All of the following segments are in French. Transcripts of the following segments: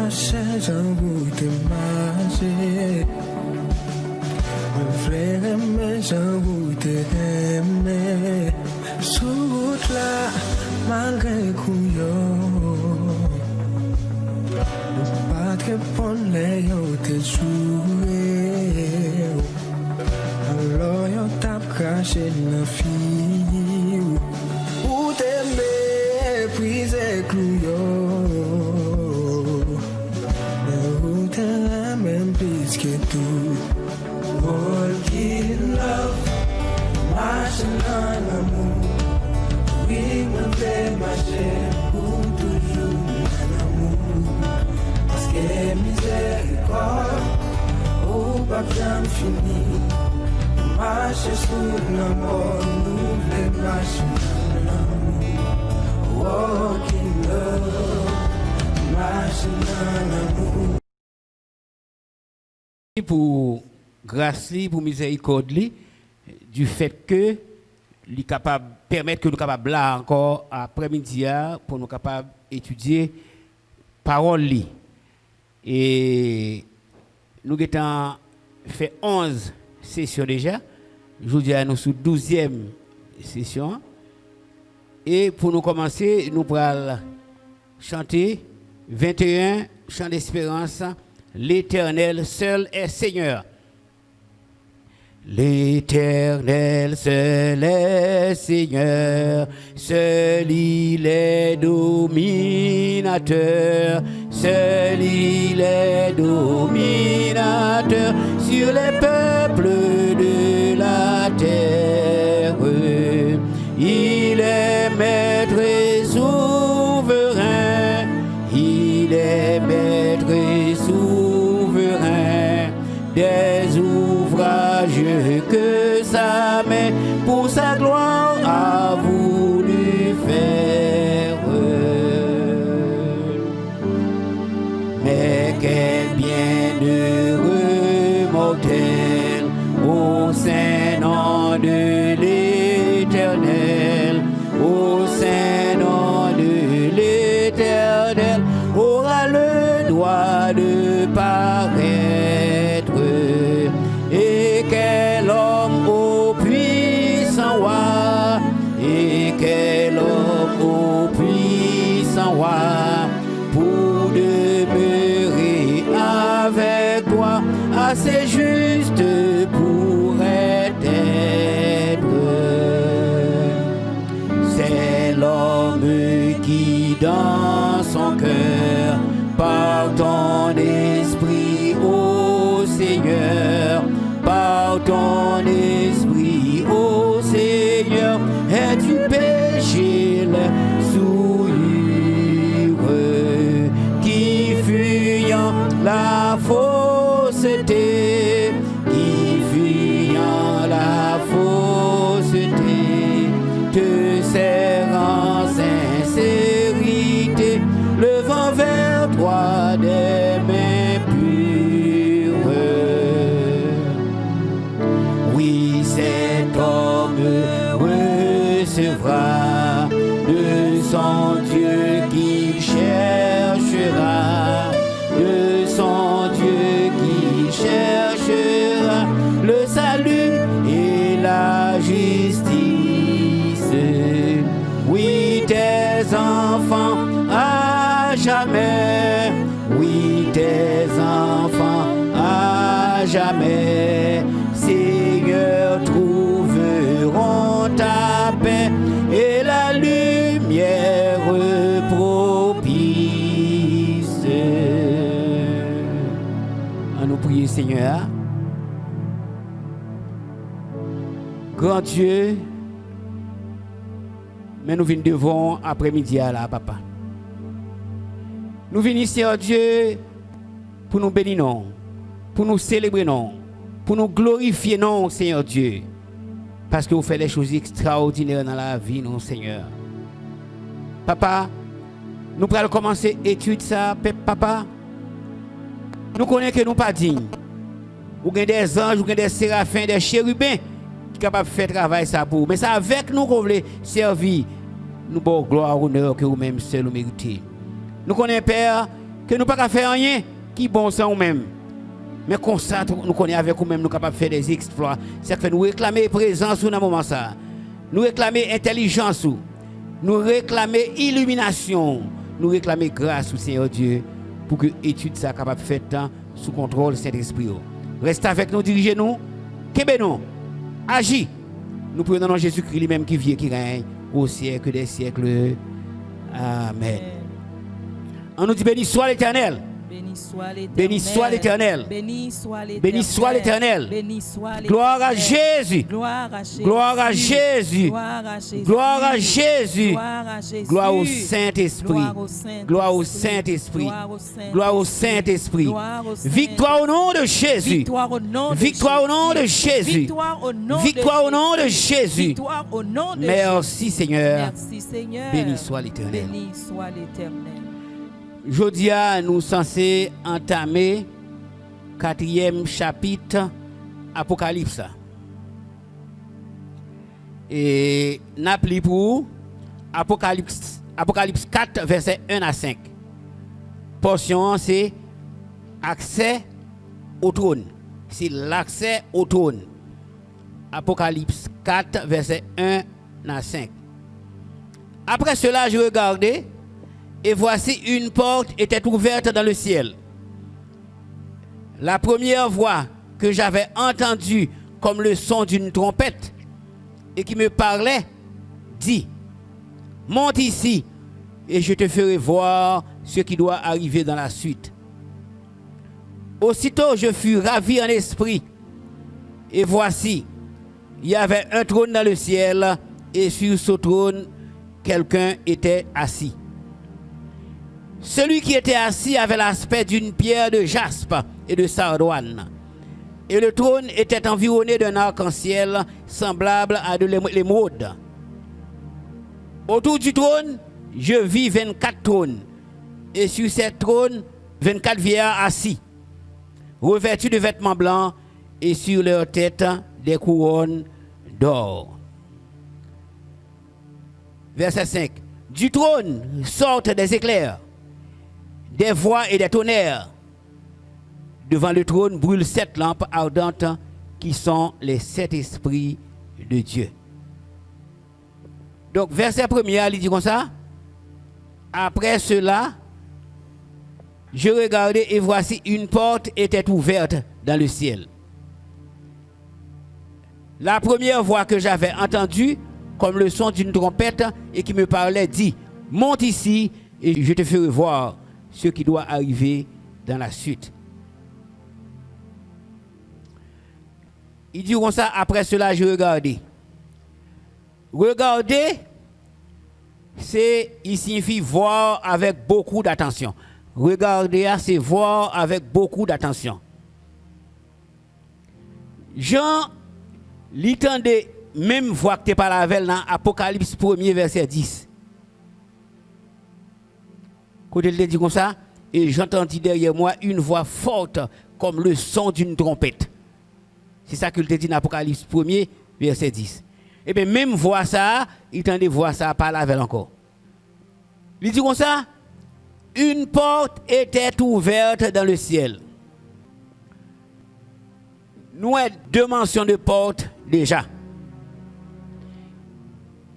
marchais en route marché. Mon frère aimait en route aimé. Sur route là, malgré couillon. Pas de répondre, les t'es joué. Alors yo t'as craché la fille. Ou t'es méprisé couillon. Ou t'es la même plus que tout. Walking love, marching dans l'amour. Oui, me fait marcher pour toujours dans l'amour. Parce que miséricorde, ou pas bien fini. Marcher sous l'amour, nous les marcher dans l'amour. Walking love, marching dans l'amour. Pour grâce, pour miséricorde, du fait que li capable permettre que nous capables là encore après-midi pour nous capables étudier parole li. Et nous avons fait 11 sessions déjà. Aujourd'hui nous sommes 12e session. Et pour nous commencer, nous allons chanter 21 chants d'espérance. L'Éternel seul est Seigneur. L'Éternel seul est Seigneur, seul il est dominateur, seul il est dominateur sur les peuples de la terre. Il est maître et souverain, il est maître et souverain des ouvrages que sa main pour sa gloire a voulu faire. Mais quel bienheureux mortel au saint nom de l'Éternel, au saint nom de l'Éternel aura le droit de paraître. Et quel homme au puissant roi, et quel homme au puissant roi, pour demeurer avec toi, assez juste pourrait être. C'est l'homme qui dans son cœur, par ton esprit, ô Seigneur, par ton esprit, ô Seigneur, et du péché la souillure, qui fuyant la fausseté, qui fuyant la fausseté, te serrant sincérité, levant vers toi des mains pures. Oui, cet homme recevra de son Dieu qui cherchera, de son Dieu qui cherchera le salut et la justice. Oui, tes enfants à jamais, oui, tes enfants à jamais, Seigneur, trouveront ta paix et la lumière propice. À nous prier, Seigneur. Grand Dieu, mais nous venons devant après-midi là, papa. Nous venons ici, Dieu, pour nous bénir, non, pour nous célébrer, non, pour nous glorifier, non, Seigneur Dieu. Parce que vous faites des choses extraordinaires dans la vie, non, Seigneur. Papa, nous allons commencer l'étude, ça, papa. Nous connaissons que nous ne sommes pas dignes. Vous avez des anges, vous avez des séraphins, des chérubins qui sont capables de faire travail ça pour vous. Mais c'est avec nous qu'on veut servir. Nous avons gloire, honneur que vous-même seul vous méritez. Nous connaissons, Père, que nous pas faire rien qui bon sans nous-mêmes. Mais comme ça, nous connaissons avec nous-mêmes, nous sommes capables de faire des exploits. C'est que nous réclamer présence dans le moment ça. Nous réclamer intelligence. Nous réclamer illumination. Nous réclamer grâce au Seigneur Dieu pour que l'étude soit capable de faire sous contrôle de Saint-Esprit. Reste avec nous, dirigez-nous. Kébé-nous. Agis. Nous prenons Jésus-Christ lui-même qui vit et qui règne au siècle des siècles. Amen. On nous dit béni soit l'Éternel. Béni soit l'Éternel. Béni soit l'Éternel. Béni soit l'Éternel. Béni soit l'Éternel. Béni soit l'Éternel. Gloire à Jésus. Gloire à Jésus. Gloire à Jésus. Gloire à Jésus. Gloire à Jésus. Gloire à Jésus. Gloire au Saint-Esprit. Gloire au Saint-Esprit. Gloire au Saint-Esprit. Victoire au nom de Jésus. Victoire au nom de Victoire au nom de Jésus. Victoire au nom de Victoire au nom de Jésus. Victoire au nom de Merci Seigneur. Merci Seigneur. Béni soit l'Éternel. Béni soit l'Éternel. Aujourd'hui, nous sommes censés entamer 4e chapitre Apocalypse. Et nous avons pour Apocalypse 4, verset 1 à 5. Portion, c'est accès au trône. C'est l'accès au trône. Apocalypse 4, verset 1 à 5. Après cela, je regardais. Et voici une porte était ouverte dans le ciel. La première voix que j'avais entendue comme le son d'une trompette et qui me parlait dit: monte ici et je te ferai voir ce qui doit arriver dans la suite. Aussitôt je fus ravi en esprit et voici, il y avait un trône dans le ciel et sur ce trône quelqu'un était assis. Celui qui était assis avait l'aspect d'une pierre de jaspe et de sardoine. Et le trône était environné d'un arc-en-ciel semblable à de l'émeraude. Autour du trône, je vis 24 trônes. Et sur ces trônes, 24 vieillards assis, revêtus de vêtements blancs, et sur leurs têtes, des couronnes d'or. Verset 5. Du trône sortent des éclairs, des voix et des tonnerres. Devant le trône brûlent 7 lampes ardentes qui sont les 7 esprits de Dieu. Donc, verset 1er, il dit comme ça. Après cela, je regardais et voici une porte était ouverte dans le ciel. La première voix que j'avais entendue, comme le son d'une trompette et qui me parlait, dit: monte ici et je te ferai voir ce qui doit arriver dans la suite. Il dit comme ça, après cela, je regardais. Regarder, il signifie voir avec beaucoup d'attention. Regarder, c'est voir avec beaucoup d'attention. Jean, l'entendait même voix que tu parles avec dans Apocalypse 1er, verset 10. Quand il dit comme ça, et j'entendis derrière moi une voix forte comme le son d'une trompette. C'est ça qu'il te dit dans Apocalypse 1er, verset 10. Et bien même voix ça, il tendait voir ça parler avec encore. Il dit comme ça, une porte était ouverte dans le ciel. Nous avons 2 mentions de porte déjà.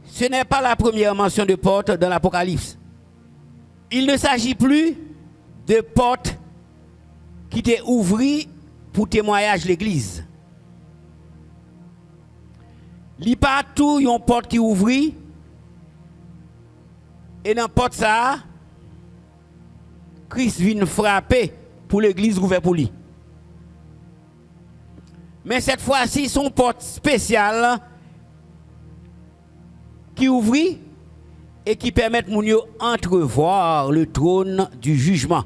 Ce n'est pas la première mention de porte dans l'Apocalypse. Il ne s'agit plus de porte qui était ouverte pour témoignage l'église. Il n'y a pas tout une porte qui ouvrit et dans la porte ça, Christ vient frapper pour l'église ouverte pour lui. Mais cette fois-ci, son porte spéciale qui ouvrit et qui permet de entrevoir le trône du jugement.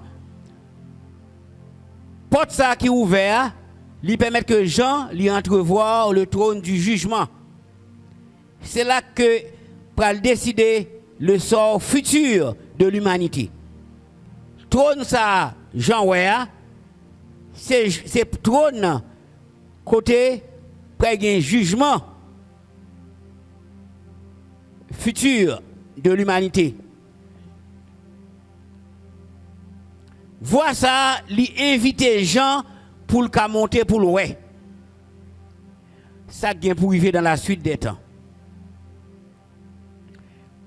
Porte ça qui est ouvert, lui permet que Jean lui entrevoir le trône du jugement. C'est là que va décider le sort futur de l'humanité. Trône ça, Jean Wea, c'est trône côté près un jugement futur de l'humanité. Vois ça, lui inviter Jean pour le monter pour le ouais. Ça vient pour arriver dans la suite des temps.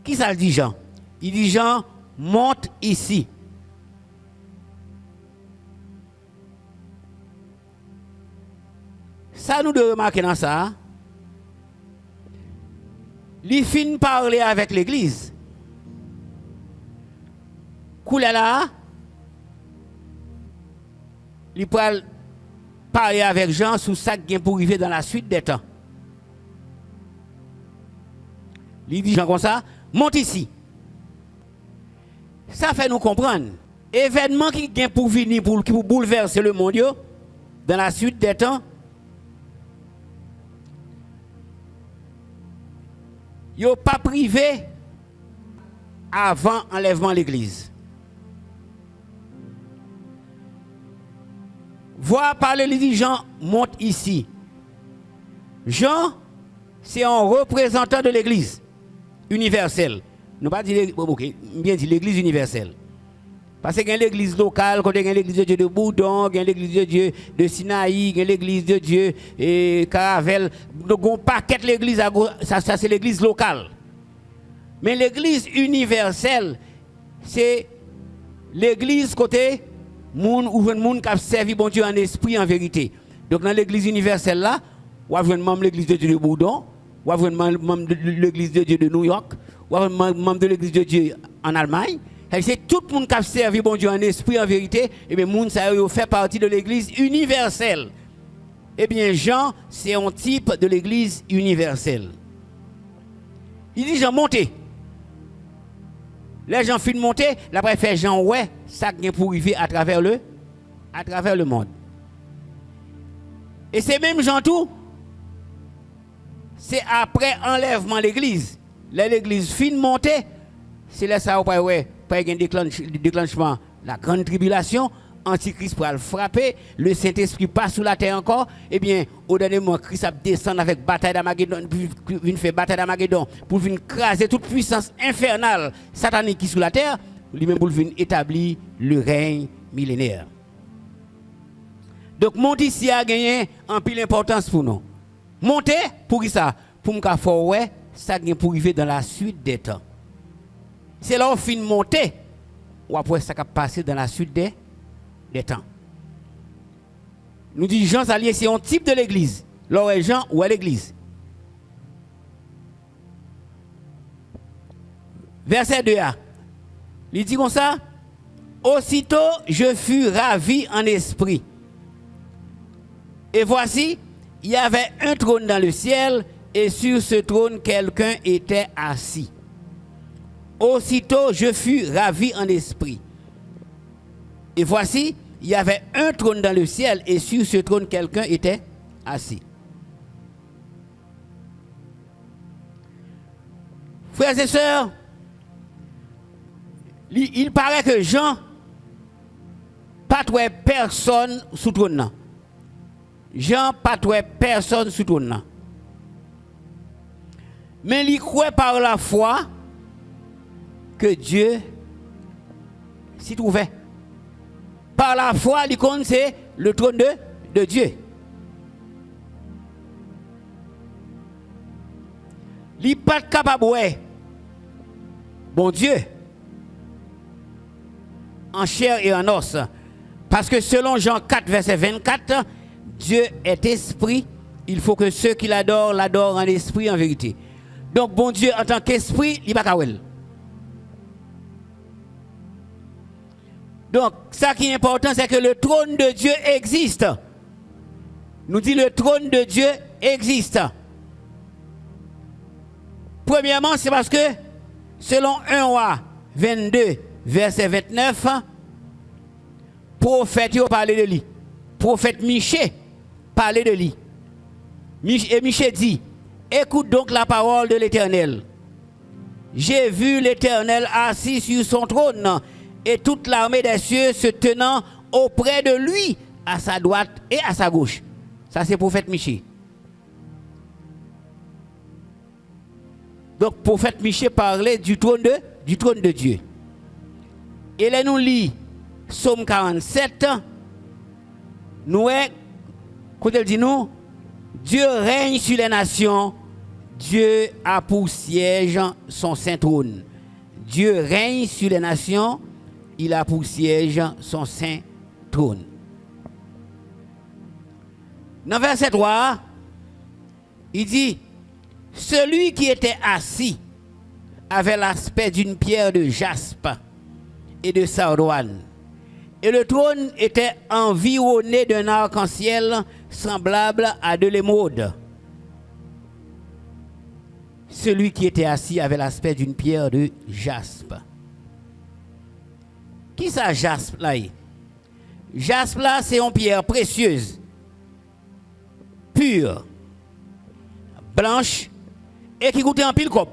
Qui ça dit Jean? Il dit Jean, monte ici. Ça nous devons remarquer dans ça. Il finit parler avec l'église. Koulala, il peut parler avec Jean sur ça qui est pour arriver dans la suite des temps. Il dit Jean comme ça, monte ici. Ça fait nous comprendre. Événement qui vient pour venir, pour bouleverser le monde dans la suite des temps. Yo pas privé avant enlèvement de l'église. Voir parler, il dit Jean, monte ici. Jean, c'est un représentant de l'église universelle. Nous pas dire, bien dit l'église universelle. Parce qu'il y a l'église locale, il y a l'église de Dieu de Boudon, il y a l'église de Dieu de Sinaï, il y a l'église de Dieu de Caravel. Donc, on paquet l'église, ça c'est l'église locale. Mais l'église universelle, c'est l'église côté moun ou un monde qui a servi bon Dieu en esprit, en vérité. Donc, dans l'église universelle là, on va voir l'église de Dieu de Boudon, on va voir l'église de Dieu de New York, on va voir membre de l'église de Dieu en Allemagne. C'est tout le monde qui a servi bon Dieu en esprit, en vérité, et bien, moun ça fait partie de l'église universelle. Eh bien, Jean, c'est un type de l'église universelle. Il dit, Jean, montez. Les gens finissent de monter, l'après fait Jean, ouais, ça vient pour arriver à travers le monde. Et c'est même Jean tout, c'est après enlèvement de l'église. L'église finit de monter, c'est là ça, ouais. Pas un déclenchement, la grande tribulation, Antichrist pour le frapper, le Saint-Esprit passe sur la terre encore, eh bien, au dernier moment, Christ a descendu avec bataille d'Armageddon, pour faire bataille d'Armageddon, pour venir craser toute puissance infernale satanique qui est sur la terre, lui-même pour venir établir le règne millénaire. Donc, monter ici a gagné en pile d'importance pour nous. Monter, pour qui ça? Pour nous faire ouais, ça vient pour arriver dans la suite des temps. C'est là où on finit de monter, ou après ça va passer dans la suite des temps. Nous disons Jean Salier, c'est un type de l'église. Là est Jean ou est l'église. Verset 2a. Il dit comme ça. Aussitôt je fus ravi en esprit. Et voici, il y avait un trône dans le ciel, et sur ce trône quelqu'un était assis. Aussitôt, je fus ravi en esprit. Et voici, il y avait un trône dans le ciel, et sur ce trône, quelqu'un était assis. Frères et sœurs, il paraît que Jean, pas trouvé personne sous trône. Jean, pas trouvé personne sous trône. Mais il croit par la foi que Dieu s'y trouvait. Par la foi, il compte c'est le trône de Dieu. Il n'est pas capable de bon Dieu en chair et en os. Parce que selon Jean 4, verset 24, Dieu est esprit. Il faut que ceux qui l'adorent, l'adorent en esprit, en vérité. Donc, bon Dieu, en tant qu'esprit, il n'est pas capable. Donc, ça qui est important, c'est que le trône de Dieu existe. Nous dit le trône de Dieu existe. Premièrement, c'est parce que, selon 1 roi 22, verset 29, prophète a parlé de lui. Prophète Michée parlait de lui. Et Michée dit, écoute donc la parole de l'Éternel. J'ai vu l'Éternel assis sur son trône, et toute l'armée des cieux se tenant auprès de lui, à sa droite et à sa gauche. Ça, c'est prophète Michée. Donc, prophète Michée parlait du trône de Dieu. Et là, nous lit Psaume 47, nous, quand elle dit nous, Dieu règne sur les nations, Dieu a pour siège son saint trône. Dieu règne sur les nations, il a pour siège son saint trône. Dans verset 3, il dit, celui qui était assis avait l'aspect d'une pierre de jaspe et de sardoine. Et le trône était environné d'un arc-en-ciel semblable à de l'émeraude. Celui qui était assis avait l'aspect d'une pierre de jaspe. Qui ça jaspe là? Jaspe là, c'est une pierre précieuse, pure, blanche, et qui coûte en pile cop.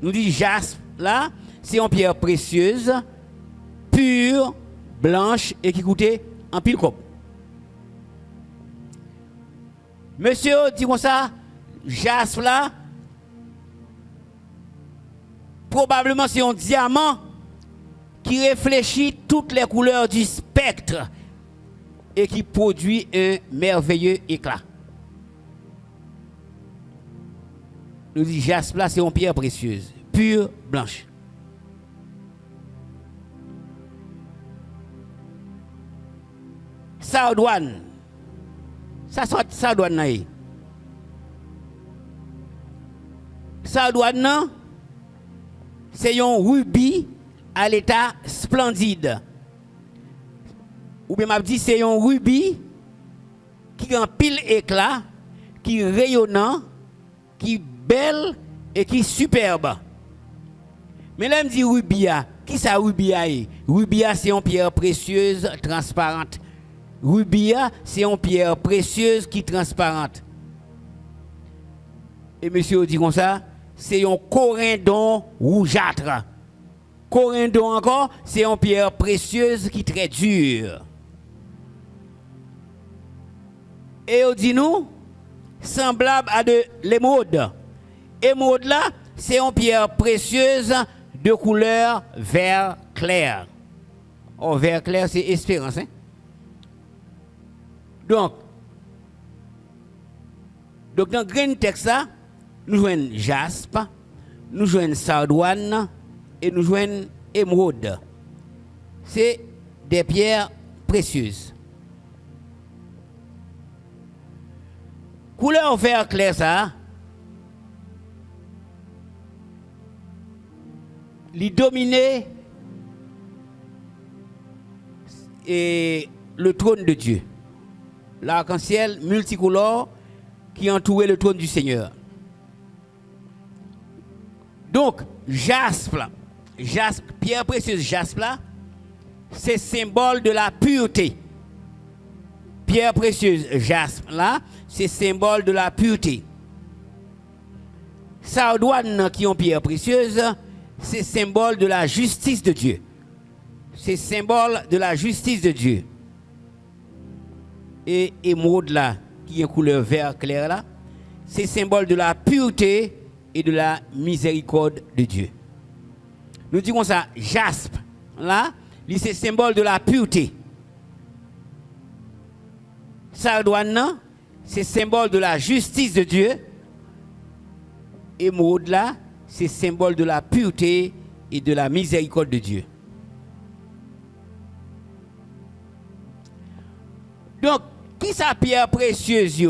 Nous dit jaspe là, c'est une pierre précieuse, pure, blanche, et qui coûte en pile cop. Monsieur dit comme ça, jaspe là, probablement c'est un diamant qui réfléchit toutes les couleurs du spectre et qui produit un merveilleux éclat. Nous dit jaspe là, c'est une pierre précieuse, pure, blanche. Sardoine. Ça sort sardoine là. Sardoine non, c'est un rubis à l'état splendide. Ou bien m'a dit c'est un rubis qui a un pile éclat, qui est rayonnant, qui est belle et qui est superbe. Mais là me dit rubis, qui ça rubis est? Rubis c'est une pierre précieuse transparente. Rubis c'est une pierre précieuse qui est transparente. Et monsieur dit comme ça, c'est un corindon rougeâtre. Corindon encore, c'est une pierre précieuse qui est très dure. Et on dit nous, semblable à de l'émeraude. Émeraude là, c'est une pierre précieuse de couleur vert clair. Oh, vert clair, c'est espérance. Hein? Donc, dans le grand texte là, nous jouons jaspe, nous jouons sardoine et nous jouons émeraude. C'est des pierres précieuses. Couleur vert clair ça, il dominait et le trône de Dieu. L'arc-en-ciel multicolore qui entourait le trône du Seigneur. Donc, jaspe, pierre précieuse jaspe là, c'est symbole de la pureté. Pierre précieuse jaspe là, c'est symbole de la pureté. Sardoine qui ont pierre précieuse, c'est symbole de la justice de Dieu. C'est symbole de la justice de Dieu. Et émeraude là, qui est couleur vert clair là, c'est symbole de la pureté et de la miséricorde de Dieu. Nous disons ça, jaspe là, c'est symbole de la pureté. Sardoine, c'est symbole de la justice de Dieu. Émeraude là, c'est symbole de la pureté et de la miséricorde de Dieu. Donc, qui sa pierre précieuse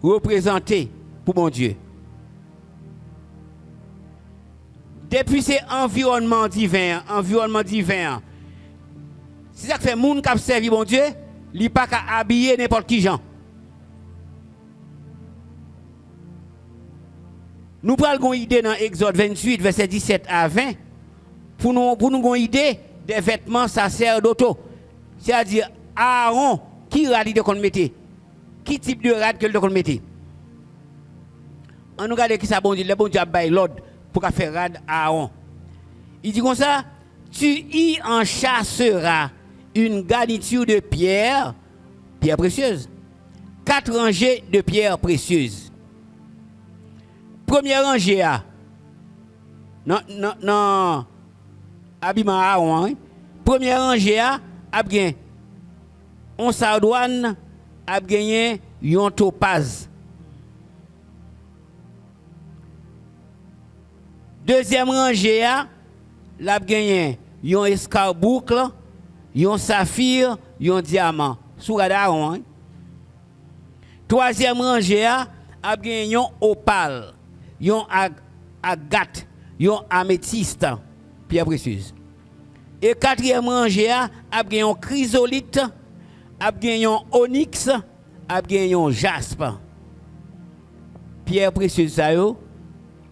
représentée pour mon Dieu? Depuis ces environnements divins, c'est ça que fait moun qui servi mon Dieu, il pas qu'à habiller n'importe qui gens. Nous prenons une idée dans Exode 28, verset 17 à 20, pour nous avoir une idée des vêtements sacerdotaux. C'est-à-dire, Aaron, qui rad de qu'on mettait? Qui type de rad que le qu'on mettait? On nous regarde qui ça bon Dieu, le bon Dieu a baillé l'ordre pour faire rad Aaron. Il dit comme ça, tu y enchasseras une garniture de pierre précieuse, 4 rangées de pierres précieuses. Première rangée, non, habillement Aaron, hein? Première rangée, a gagné on sardoine a gagné un topaz. Deuxième rangée a gagné un escarboucle, un saphir, un diamant. Sous radar. Troisième rangée a gagné un opale, un agate, un améthyste, pierre précieuse. Et quatrième rangée a gagné un chrysolite, a gagné un onyx, a gagné un jaspe. Pierre précieuse ça yo,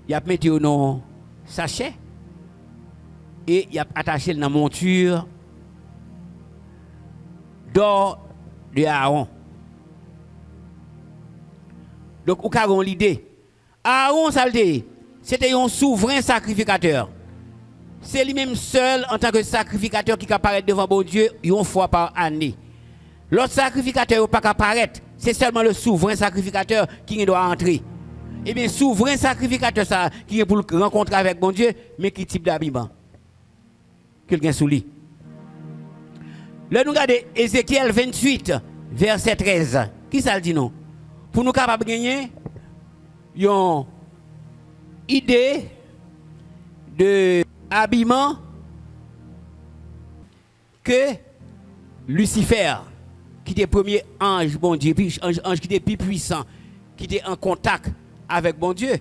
y a mis dans sachet et y a attaché dans monture d'or de Aaron. Donc vous avez l'idée. Aaron c'était un souverain sacrificateur. C'est lui-même seul en tant que sacrificateur qui apparaît devant bon Dieu une fois par année. L'autre sacrificateur n'a pas apparaître. C'est seulement le souverain sacrificateur qui doit entrer. Eh bien, souverain sacrificateur ça, qui est pour rencontrer avec bon Dieu, mais qui type d'habillement? Quelqu'un sous lui. Là, nous regardons Ézéchiel 28, verset 13. Qui ça le dit non? Pour nous capables de gagner une idée de habillement que Lucifer, qui était le premier ange, bon Dieu, puis ange qui était plus puissant, qui était en contact avec bon Dieu.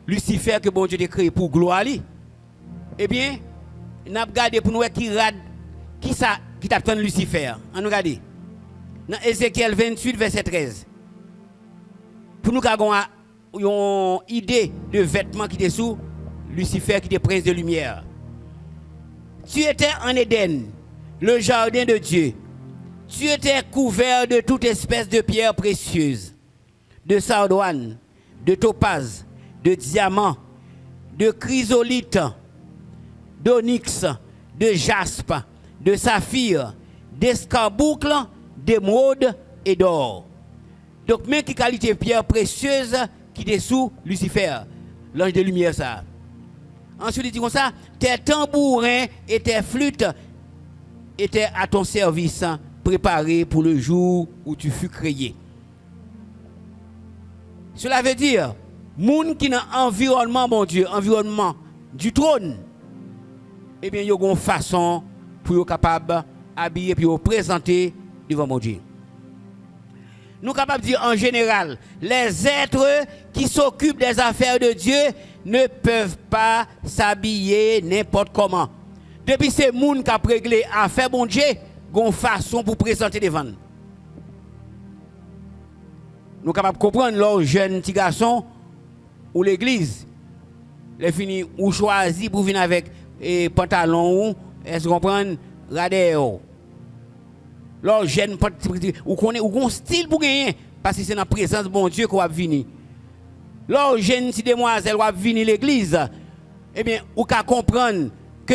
Lucifer que bon Dieu a créé pour gloire. Eh bien, nous avons regardé pour nous qui t'attend Lucifer. On nous regarde. Dans Ézéchiel 28, verset 13. Pour nous avons une idée de vêtements qui était sous Lucifer qui était prince de lumière. Tu étais en Éden, le jardin de Dieu. Tu étais couvert de toute espèce de pierres précieuses, de sardoine, de topaz, de diamant, de chrysolite, d'onyx, de jaspe, de saphir, d'escarboucle, d'émeraude et d'or. Donc, même qui qualité pierre précieuse qui est sous Lucifer, l'ange de lumière ça. Ensuite, il dit comme ça, tes tambourins et tes flûtes étaient à ton service, préparés pour le jour où tu fus créé. Cela veut dire, moun qui dans environnement, mon Dieu, environnement du trône, eh bien, il y a une façon pour être capable d'habiller et présenter devant mon Dieu. Nous sommes capables de dire en général, les êtres qui s'occupent des affaires de Dieu ne peuvent pas s'habiller n'importe comment. Depuis ces gens qui ont réglé affaires bon Dieu, ils ont une façon pour présenter devant nous. Nous sommes capables de comprendre leurs jeunes petits garçons ou l'église. Les finis ou choisi pour venir avec pantalon ou est-ce qu'on prend radéo. Leurs jeunes ou connaît ou un style pour gagner parce que c'est dans la présence de bon Dieu qu'on va venir. Leurs jeunes petites demoiselles vont venir l'église. Eh bien, ou qu'à comprendre que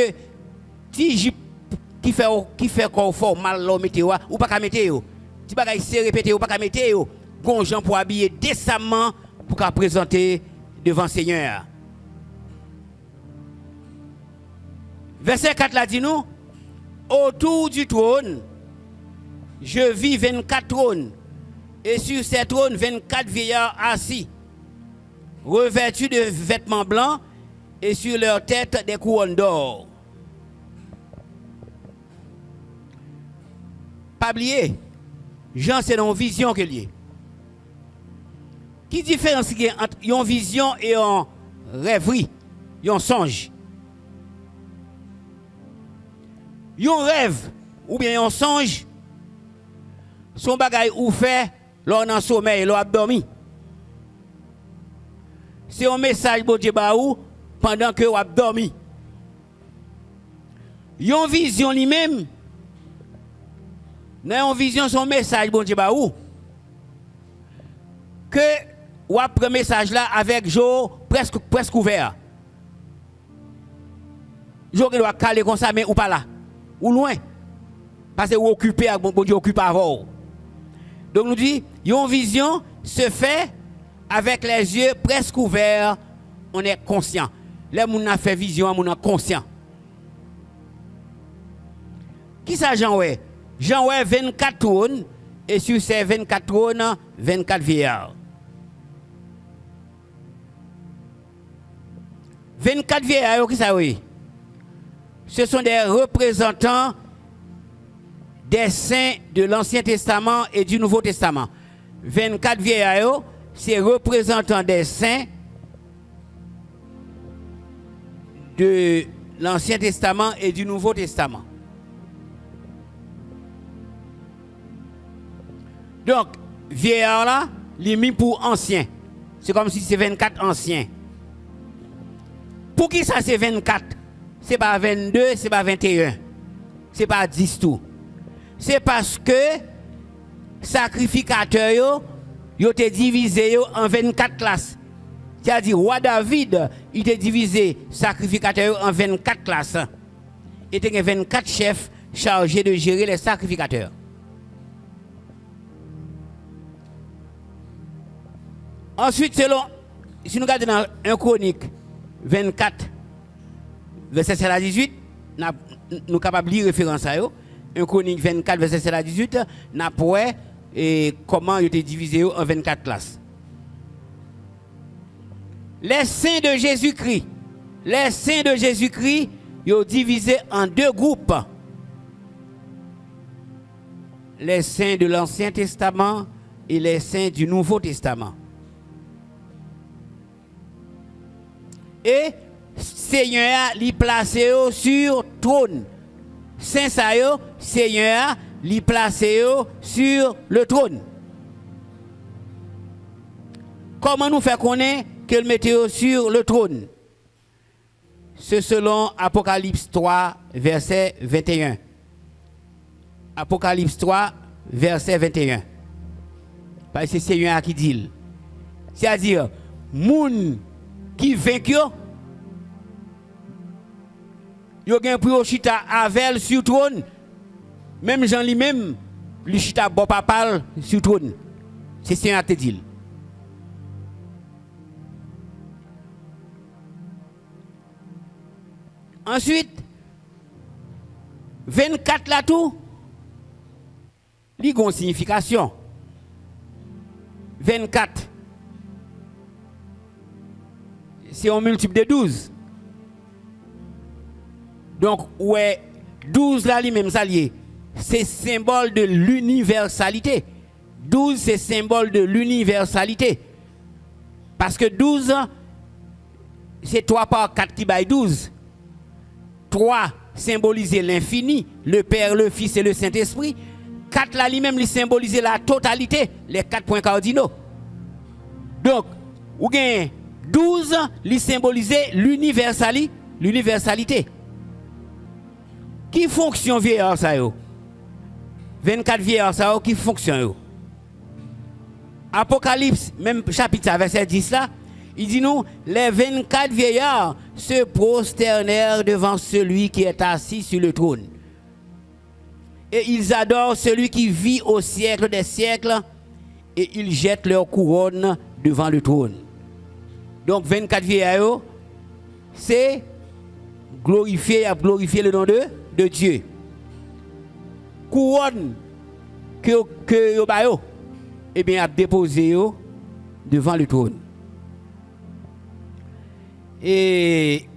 si qui fait qu'on fait mal l'homme météo ou pas qu'à météo. Si bagay c'est répété ou pas qu'à météo. Gon gens pour habiller décemment pour qu'à présenter devant le Seigneur. Verset 4 là dit nous, autour du trône, je vis 24 trônes, et sur ces trônes 24 vieillards assis, revêtus de vêtements blancs, et sur leur tête des couronnes d'or. Pas oublier, Jean c'est dans une vision qu'il y a. Qui différence qu'il y a entre une vision et une rêverie, un songe? Un rêve ou bien un songe, son bagay ou fait l'on en sommeil, l'on a dormi. C'est un message bon Dieu ba ou pendant que vous avez dormi. Une vision lui-même, dans une vision son message bon Dieu ba ou que ou après message là avec jour presque ouvert. Jour qui doit caler comme ça mais ou pas là. Ou loin. Parce que vous occupez, bon Dieu occupe avant. Donc nous dit, une vision se fait avec les yeux presque ouverts, on est conscient. Là, on a fait vision, on est conscient. Qui ça Jean ouais? Jean ouais 24 trônes et sur ces 24 trônes, 24 vieillards. 24 vieillards, qui ça oui? Ce sont des représentants des saints de l'Ancien Testament et du Nouveau Testament. 24 vieillards, c'est représentants des saints de l'Ancien Testament et du Nouveau Testament. Donc, vieillard là, il est mis pour ancien. C'est comme si c'est 24 anciens. Pour qui ça c'est 24? C'est pas 22, c'est pas 21. C'est pas 10 tout. C'est parce que sacrificateurs yo été divisé en 24 classes. C'est-à-dire roi David, il était divisé sacrificateur en 24 classes. Il était 24 chefs chargés de gérer les sacrificateurs. Ensuite, selon, si nous regardons dans 1 Chronique 24, verset 7 à 18, nous sommes capables de lire référence à eux. 1 Chronique 24, verset 7 à 18, nous avons comment ils étaient divisés en 24 classes. Les saints de Jésus-Christ, ils sont divisés en deux groupes. Les saints de l'Ancien Testament et les saints du Nouveau Testament. Et Seigneur l'y placé sur trône. Saint Sayo, Seigneur l'y placé sur le trône. Comment nous fait connaître qu'elle mettait sur le trône? C'est selon Apocalypse 3, verset 21. Apocalypse 3, verset 21. Parce que c'est Seigneur qui dit. C'est-à-dire, moun qui vaincu, yo gen pour chita avec sur trône, même Jean lui-même, lui chita bon papal sur trône. C'est Seigneur qui dit. Ensuite, 24 là tout, il y a une signification. 24, c'est un multiple de 12. Donc, ouais, 12 là, lui-même, ça lié. C'est symbole de l'universalité. 12, c'est symbole de l'universalité. Parce que 12, c'est 3 par 4 qui baille 12. 3 symboliser l'infini, le Père, le Fils et le Saint-Esprit. 4 là lui-même il symboliser la totalité, les 4 points cardinaux. Donc, ou gain 12 il symboliser l'universalité. Qui fonction vieillard ça yo? 24 vieillards ça yo qui fonction yo? Apocalypse même chapitre verset 10 là, il dit nous, les 24 vieillards se prosternèrent devant celui qui est assis sur le trône. Et ils adorent celui qui vit au siècle des siècles et ils jettent leur couronne devant le trône. Donc 24 vieillards, c'est glorifier le nom de Dieu. Couronne que yo ba yo, eh bien a déposé yo devant le trône. Et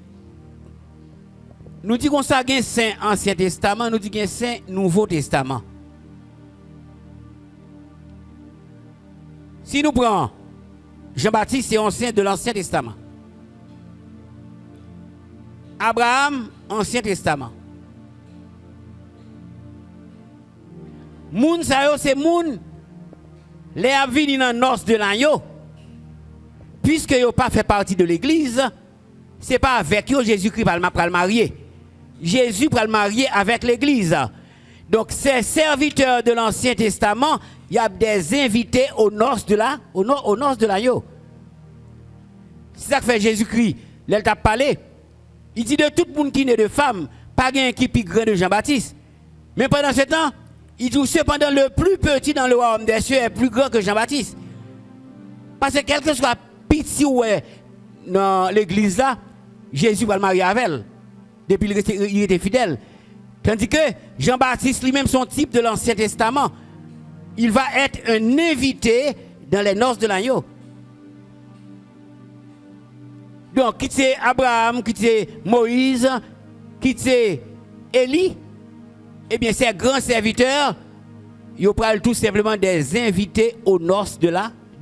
nous disons ça gain Saint Ancien Testament, nous disons Saint Nouveau Testament. Si nous prenons Jean-Baptiste, c'est un saint de l'Ancien Testament. Abraham, Ancien Testament. Moun sa yo c'est moun les a vini dans nos de l'agneau. Puisque yo pas fait partie de l'église, c'est pas avec eux Jésus-Christ va le marier. Jésus va le marier avec l'église. Donc ces serviteurs de l'Ancien Testament, il y a des invités aux noces de l'agneau. C'est ça que fait Jésus-Christ. Il t'a parlé. Il dit de tout le monde qui naît de femme, pas un qui plus grand de Jean-Baptiste. Mais pendant ce temps, il dit cependant le plus petit dans le royaume des cieux est plus grand que Jean-Baptiste. Parce que quel que soit petit ou dans l'église là, Jésus va le marier avec elle. Depuis il était fidèle. Tandis que Jean-Baptiste lui-même, son type de l'Ancien Testament, il va être un invité dans les noces de l'agneau. Donc, qui c'est Abraham, qui c'est Moïse, qui c'est Élie, eh bien, ces grands serviteurs, ils parlent tout simplement des invités aux noces de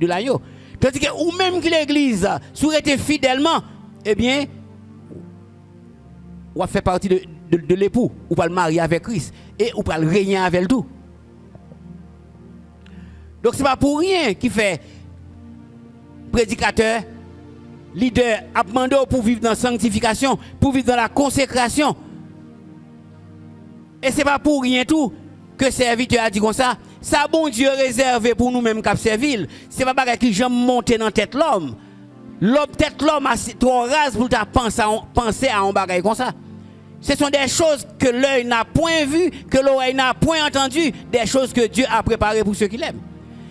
l'agneau. Tandis que, ou même que l'église, si vous êtes fidèlement, eh bien, on va faire partie de l'époux, ou pas le marier avec Christ, et ou pas le régner avec le tout. Donc, ce n'est pas pour rien qu'il fait prédicateur, leader, a demandé pour vivre dans la sanctification, pour vivre dans la consécration. Et ce n'est pas pour rien tout que serviteur a dit comme ça. Ça, bon Dieu réservé pour nous-mêmes qui servir. Ce n'est pas parce que j'aime monter dans la tête l'homme. Peut-être l'homme a trop rase pour penser à un bagage comme ça. Ce sont des choses que l'œil n'a point vues, que l'oreille n'a point entendues, des choses que Dieu a préparées pour ceux qui l'aiment.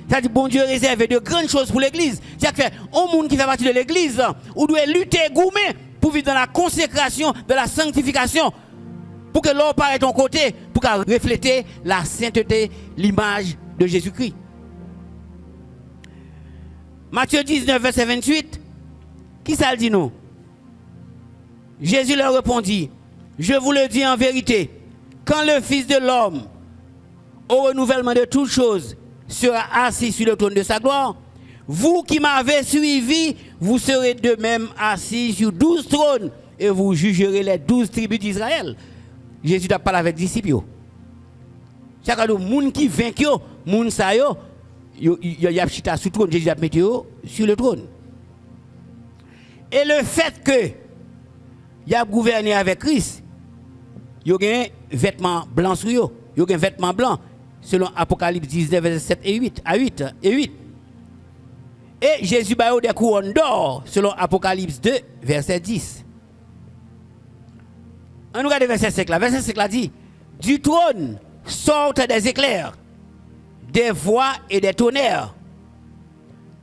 C'est-à-dire, bon Dieu réservé de grandes choses pour l'église. C'est-à-dire que, au monde qui fait partie de l'église, on doit lutter gourmet pour vivre dans la consécration, de la sanctification, pour que l'homme paraisse de ton côté, pour qu'elle reflète la sainteté, l'image de Jésus-Christ. Matthieu 19, verset 28, qui ça le dit nous? Jésus leur répondit, je vous le dis en vérité, quand le Fils de l'homme, au renouvellement de toutes choses, sera assis sur le trône de sa gloire, vous qui m'avez suivi, vous serez de même assis sur 12 trônes et vous jugerez les 12 tribus d'Israël. Jésus a parlé avec les disciples. Chaque fois, les gens qui vainquent, les gens qui ont chita sur le trône, Jésus a mis sur le trône. Et le fait que il a gouverné avec Christ, il y a un vêtement blanc sur eux, il y a un vêtement blanc. Selon Apocalypse 19, verset 7 et 8, à 8 et 8. Et Jésus a eu des couronnes d'or, selon Apocalypse 2, verset 10. On regarde le verset 5 là. Verset 5 là dit, du trône sortent des éclairs, des voix et des tonnerres.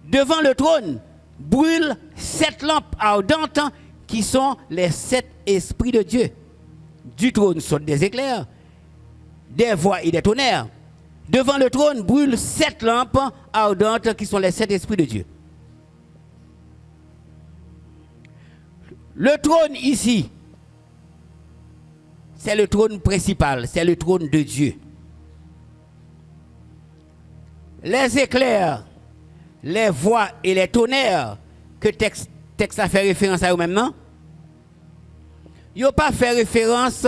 Devant le trône brûlent 7 lampes ardentes qui sont les 7 esprits de Dieu. Du trône sortent des éclairs, des voix et des tonnerres. Devant le trône brûlent 7 lampes ardentes qui sont les 7 esprits de Dieu. Le trône ici, c'est le trône principal, c'est le trône de Dieu. Les éclairs, les voix et les tonnerres que texte a fait référence à eux-mêmes, non? Il n'a pas fait référence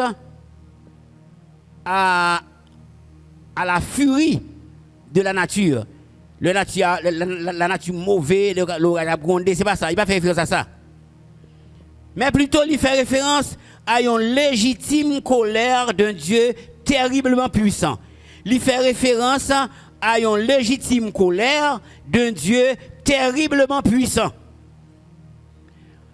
à la furie de la nature. La nature mauvaise, l'orage a grondé, c'est pas ça. Il n'a pas fait référence à ça. Mais plutôt, il fait référence à une légitime colère d'un Dieu terriblement puissant. Il fait référence à une légitime colère d'un Dieu terriblement puissant.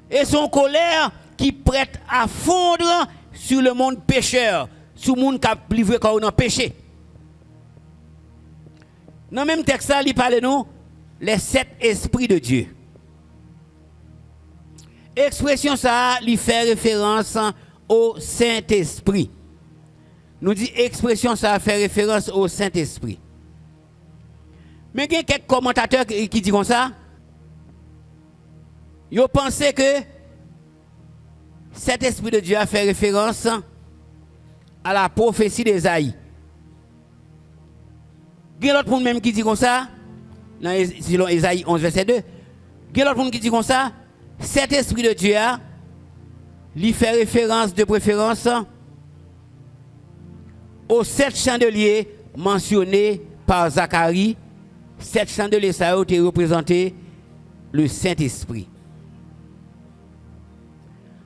Et son colère qui prête à fondre sur le monde pécheur, sur le monde qui a livré quand on a péché. Dans le même texte, il parle nous les 7 esprits de Dieu. Expression ça, il fait référence au Saint-Esprit. Nous dit expression ça fait référence au Saint-Esprit. Mais il y a quelques commentateurs qui disent comme ça. Ils pensent que cet esprit de Dieu a fait référence à la prophétie d'Ésaïe. Il y a l'autre monde même qui dit comme ça, selon Ésaïe 11, verset 2. Il y a l'autre monde qui dit comme ça, cet esprit de Dieu lui fait référence de préférence aux 7 chandeliers mentionnés par Zacharie. 7 chandeliers, ça a été représenté le Saint-Esprit.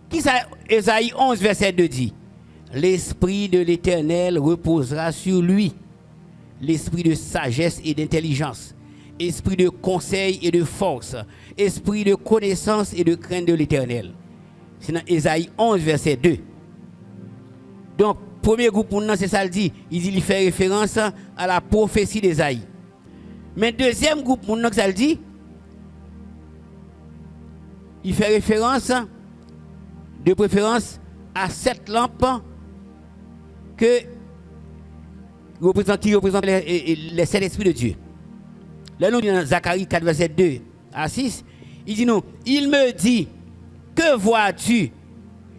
Qui ça, Ésaïe 11, verset 2 dit? L'Esprit de l'Éternel reposera sur lui. L'esprit de sagesse et d'intelligence, esprit de conseil et de force, esprit de connaissance et de crainte de l'Éternel. C'est dans Ésaïe 11, verset 2. Donc, premier groupe, c'est ça le dit. Il fait référence à la prophétie d'Ésaïe. Mais deuxième groupe, ça le dit, il fait référence de préférence à 7 lampes qui représente les Saint-Esprit de Dieu. Là, nous dans Zacharie 4, verset 2 à 6, il dit nous, il me dit, que vois-tu?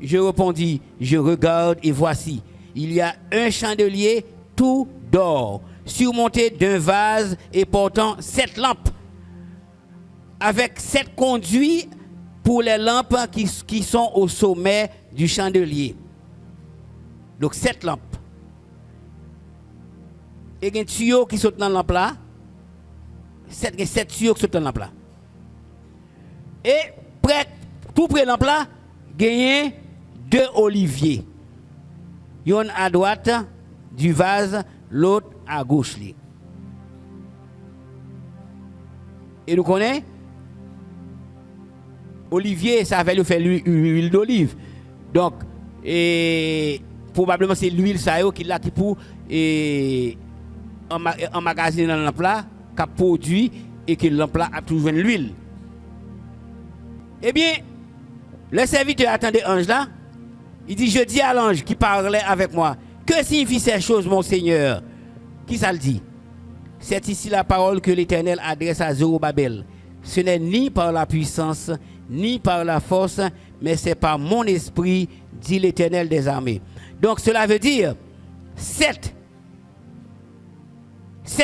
Je répondis, je regarde et voici, il y a un chandelier tout d'or, surmonté d'un vase et portant 7 lampes, avec 7 conduits pour les lampes qui sont au sommet du chandelier. Donc 7 lampes. Et il y a un tuyau qui saute dans la lampe là. 7 tuyaux qui sautent dans la lampe là. Et tout près de la lampe là, il y a 2 oliviers. Yon à droite du vase, l'autre à gauche. Et nous connaissons, olivier, ça va lui faire l'huile d'olive. Donc, probablement c'est l'huile qui l'a qui pour emmagasiner dans le plat, qui produit et que le plat a toujours l'huile. Eh bien, le serviteur attendait l'ange là. Il dit, je dis à l'ange qui parlait avec moi, que signifient ces choses, mon Seigneur? Qui ça le dit? C'est ici la parole que l'Éternel adresse à Zorobabel. Ce n'est ni par la puissance, ni par la force, mais c'est par mon esprit, dit l'Éternel des armées. Donc cela veut dire, 7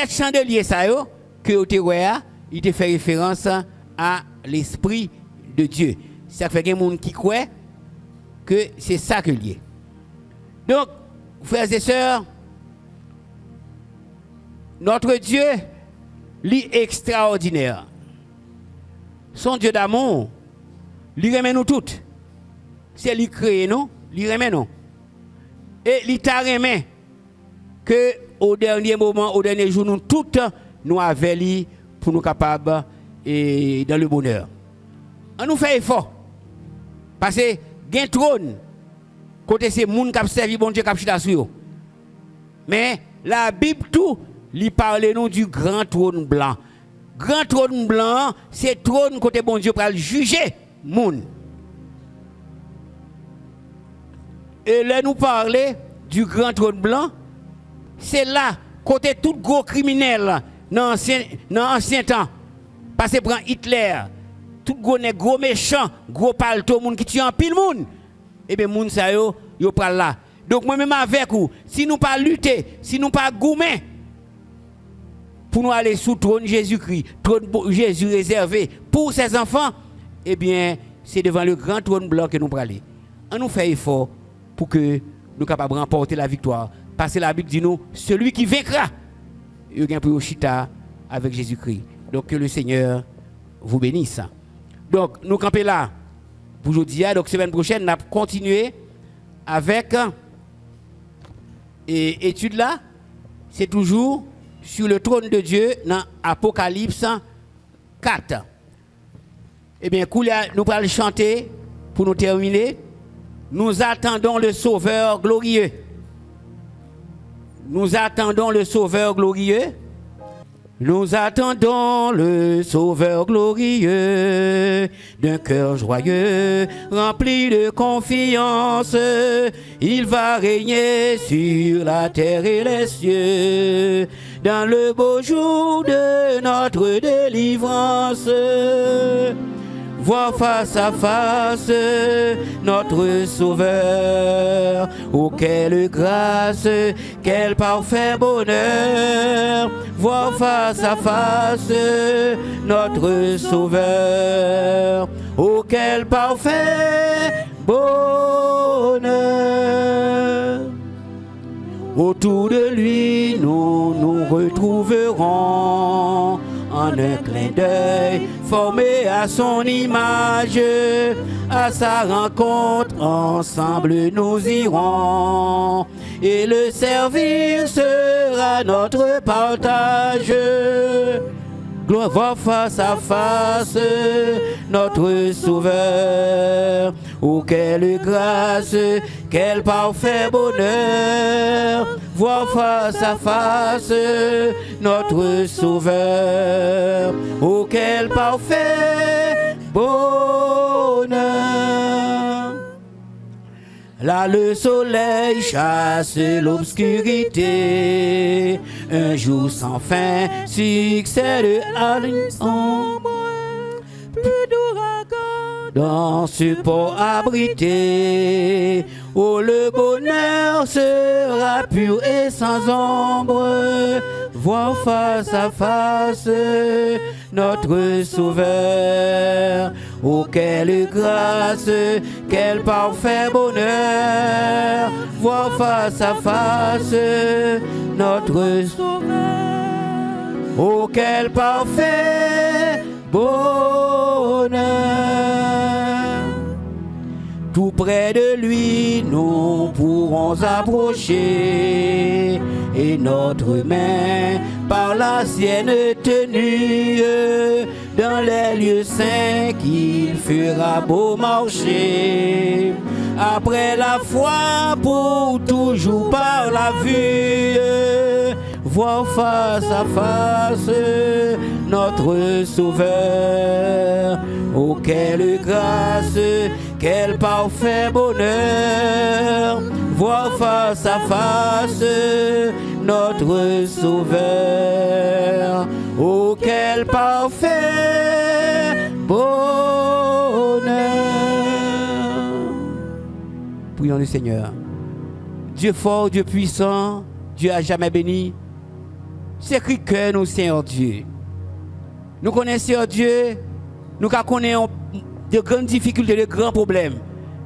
chandeliers, ça y est, que il te fait référence à l'esprit de Dieu. Ça fait qu'il y a des gens qui croient que c'est ça que lié. Donc, frères et sœurs, notre Dieu, lui extraordinaire. Son Dieu d'amour, lui remet nous toutes. C'est lui créé nous, lui remet nous. Et lui t'a remet que au dernier moment, au dernier jour, nous toutes nous avons lui pour nous capables et dans le bonheur. On nous fait effort. Parce que gen trône côté c'est moun qui servi bon Dieu qui chita sur yo. Mais la Bible tout lui parle nous du grand trône blanc. Grand trône blanc, c'est trône côté bon Dieu pour juger moun. Et là nous parler du grand trône blanc, c'est là côté tout gros criminel dans ancien temps. Parce que prend Hitler, tout gros méchant, gros palto moun qui tue en pile moun. Et bien moun sa yo pral là. Donc moi même avec vous, si nous pas lutter, si nous pas goumer pour nous aller sous trône Jésus-Christ, trône Jésus réservé pour ses enfants, eh bien c'est devant le grand trône blanc que nous pral aller. On nous fait effort pour que nous capables de remporter la victoire. Parce que la Bible dit nous, celui qui vaincra, il gagne pour chita avec Jésus-Christ. Donc que le Seigneur vous bénisse. Donc nous campons là pour aujourd'hui. Donc semaine prochaine, nous allons continuer avec étude là. C'est toujours sur le trône de Dieu dans Apocalypse 4. Eh bien, nous allons chanter pour nous terminer. Nous attendons le Sauveur glorieux. Nous attendons le Sauveur glorieux. Nous attendons le Sauveur glorieux, d'un cœur joyeux, rempli de confiance. Il va régner sur la terre et les cieux, dans le beau jour de notre délivrance. Voir face à face notre Sauveur. Oh, quelle grâce, quel parfait bonheur. Voir face à face notre Sauveur. Oh, quel parfait bonheur. Autour de lui, nous nous retrouverons en un clin d'œil, formé à son image. À sa rencontre, ensemble nous irons, et le servir sera notre partage. Gloire, voir face à face notre Sauveur. Oh, quelle grâce, quel parfait bonheur. Voir face à face notre Sauveur. Oh, quel parfait bonheur. Là le soleil chasse l'obscurité. Un jour sans fin succède à l'ombre. Plus d'ouragan Dans ce port abrité, où le bonheur sera pur et sans ombre, voir face à face notre Sauveur. Oh, quelle grâce, quel parfait bonheur, voir face à face notre sauveur. Oh, quel parfait bonheur. Tout près de lui, nous pourrons approcher et notre main par la sienne tenue dans les lieux saints qu'il fera beau marcher. Après la foi, pour toujours par la vue, voir face à face notre Sauveur. Oh, quelle grâce, quel parfait bonheur, voir face à face notre Sauveur. Oh, quel parfait bonheur. Prions le Seigneur. Dieu fort, Dieu puissant, Dieu à jamais béni. C'est écrit que nous, Seigneur Dieu. Nous connaissons Dieu, nous connaissons de grandes difficultés, de grands problèmes.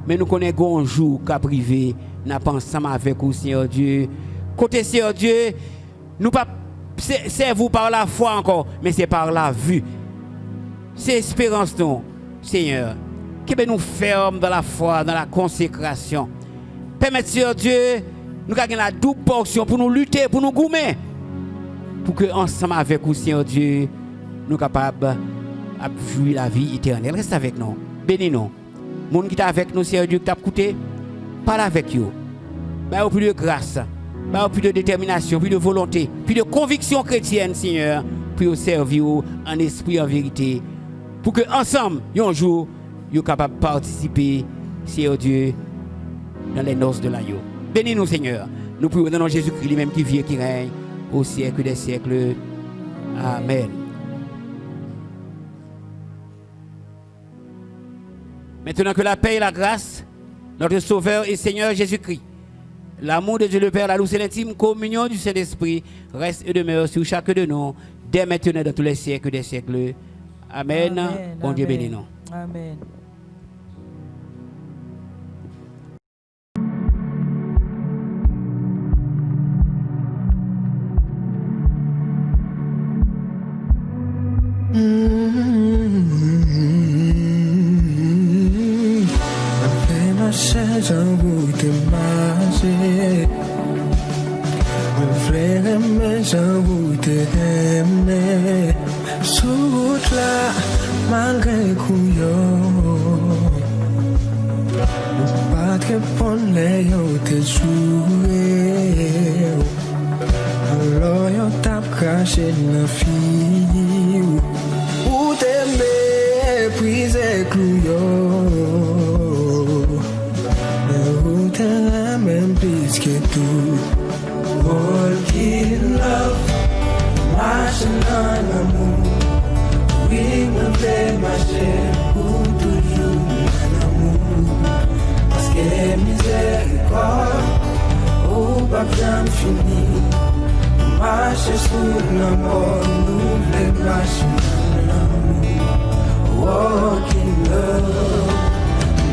Mais nous connaissons un jour qu'à privé, nous pas ensemble avec vous, Seigneur Dieu. Côté Seigneur Dieu, nous pas c'est vous par la foi encore, mais c'est par la vue. C'est espérance nous, Seigneur. Qui nous ferme dans la foi, dans la consécration. Permettez, Seigneur Dieu, nous avons la double portion pour nous lutter, pour nous goumer. Pour que ensemble avec vous, Seigneur Dieu, nous sommes capables de jouir la vie éternelle. Reste avec nous. Bénis-nous. Les gens qui sont avec nous, Seigneur Dieu, qui t'a écouté, parle avec eux. Bah, plus de grâce, bah, plus de détermination, plus de volonté, plus de conviction chrétienne, Seigneur, pour servir en esprit, en vérité. Pour que ensemble, un jour, nous sommes capables de participer, Seigneur Dieu, dans les noces de l'agneau. Bénis-nous, Seigneur. Nous prions dans Jésus-Christ, lui-même qui vit et qui règne au siècle des siècles. Amen. Maintenant que la paix et la grâce, notre Sauveur et Seigneur Jésus-Christ, l'amour de Dieu le Père, la douce et l'intime communion du Saint-Esprit reste et demeure sur chacun de nous, dès maintenant dans tous les siècles des siècles. Amen. Amen. Bon Dieu bénis nous. Amen. J'en goûte manger. Mon frère aimé, j'en goûte aimer. Sous là, malgré couillon. Pas que pour les te jouer. Alors yo tape craché la fille. Ou t'aimer, puis couillon. Même plus que tout. Walking love, marching en amour. Oui, me fait marcher pour toujours en amour. Parce que miséricorde, oh, pas bien fini. Marcher sous l'amour, nous voulons marcher en amour. Walking love,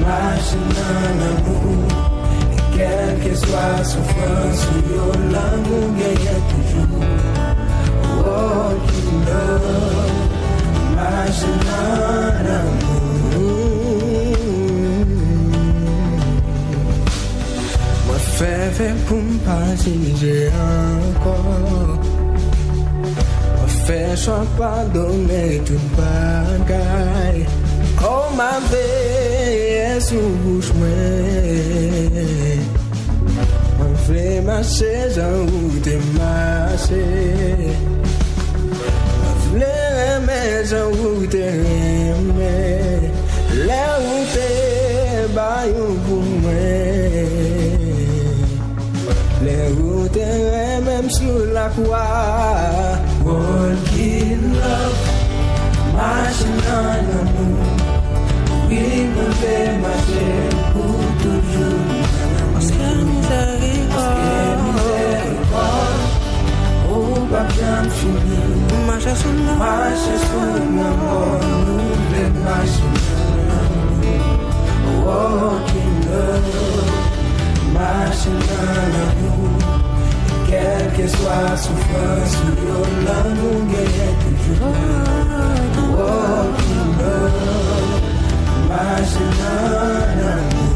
marching en amour. Quelle que soit la souffrance, l'amour gagne toujours. Walking love, marching en amour. Moi, fais pour m'partager encore. Moi, fais choix pardonner toute bagaille. Oh, ma vie, sous bouche, mon frère marcher, j'en goûte marcher. Mon frère aimer, j'en goûte aimer. Les routes, baillons pour moi. sur la croix. Walking love, marching dans l'amour. Oui, mon père marchait pour toujours. Parce que miséricorde, oh, pas bien fini. marche sur la Marche sur l'amour, nous les marchons. Walking love, marching dans l'amour. Quelle que soit la souffrance, l'amour gagne toujours. Walking love, marching dans l'amour.